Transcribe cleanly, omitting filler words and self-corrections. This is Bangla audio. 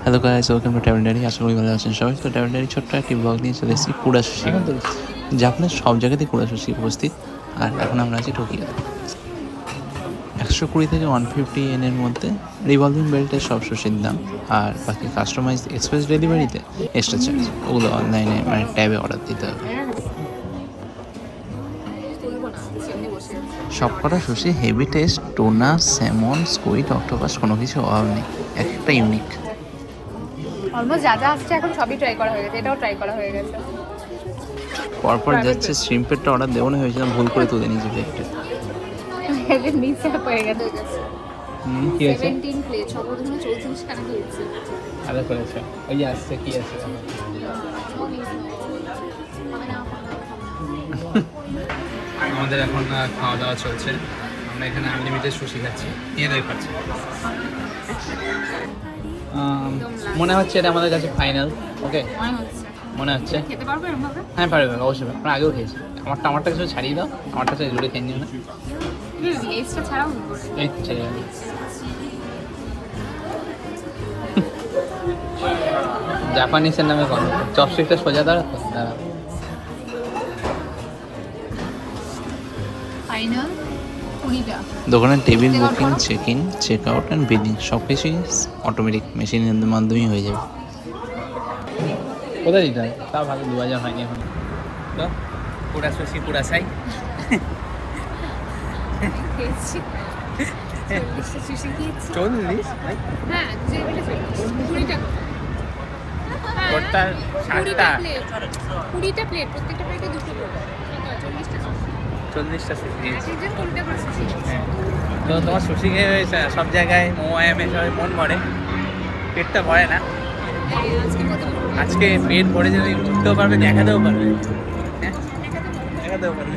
Hello guys, welcome to travel diary. আশা করি ভালো আছেন সবাই। তো ট্রাভেল ডায়েরি ছোট্ট একটি ব্লগ নিয়ে চলে এসেছি কুড়া সুশি। জাপানের সব জায়গাতেই কুড়া সুশি উপস্থিত। আর এখন আমরা আছি টোকিওতে। 120 থেকে 150 এর মধ্যে রিভলভিং বেল্টের সব সুশির দাম। আর বাকি কাস্টমাইজ এক্সপ্রেস ডেলিভারিতে এক্সট্রা চার্জ। ওগুলো অনলাইনে মানে ট্যাবে অর্ডার দিতে হবে। সব কটা সুশি হেভি টেস্ট, টোনা, স্যামন, স্কুইড, অক্টোপাস কোনো কিছু অভাব নেই, এক একটা ইউনিক। অলমোস্ট যা যা আসছে এখন সবই ট্রাই করা হয়ে গেছে, এটাও ট্রাই করা হয়ে গেছে। পরপর যাচ্ছে শ্রিম্পেরটা অর্ডার দেবো না হয়েছিলাম, ভুল করে তুলে নিয়েছি প্লেটটা। এদের নিচে হয়ে গেছে। কি আছে 17 প্লেট সব ওখানে 34 টাকা দিয়েছে। আলাদা করেছে ওই যে আসছে কি আছে। আমাদের এখন খাওয়া দাওয়া চলছে। আমরা এখানে আনলিমিটেড সুশি খাচ্ছি, নিয়ে দেখ পাচ্ছি। মনে হচ্ছে এটা আমাদের কাছে ফাইনাল। ওকে মনে হচ্ছে খেতে পারবে এরকম ভাবে? হ্যাঁ পারবে, অবশ্যই। আমরা আগেও খেয়েছি। আমারটা কিছু ছাড়িয়ে দাও, আমারটা সাথে জুড়ে খেয়ে নিও না। লেসটা ছাড়াও উপরে। এই তো ছেড়ে গেল। জাপানিসের নামে কত চপস্টিকটা সোজা দাঁড়া তো দাঁড়া। ফাইনাল 20টা। দোকানের table booking, check in, check out and billing সব কিছুই অটোমেটিক মেশিনের মাধ্যমেই হয়ে যাবে। কোথায় দিতে হয় তা ভালো, 2000 হয়নি এখন। তো পুরা সুশি পুরা সাই। খেয়েছি। 40টা সুশি খেয়েছি। 40 হ্যাঁ, যে বেটে 20 টাকা। ওটা 60টা 20টা প্লেট, প্রত্যেকটা প্লেটে দুটো করে। 40টা। 40টা সুশি। একজন 20টা করে সুশি। হ্যাঁ, তো তোমার সুশি খেয়ে সব জায়গায় মোয়ামে সবাই মন ভরে, পেটটা ভরে না। আজকে প্রথম আজকে পেট ভরে যাবে, ঘুরতেও পারবে, দেখাতেও পারবে। হ্যাঁ দেখাতেও পারবে।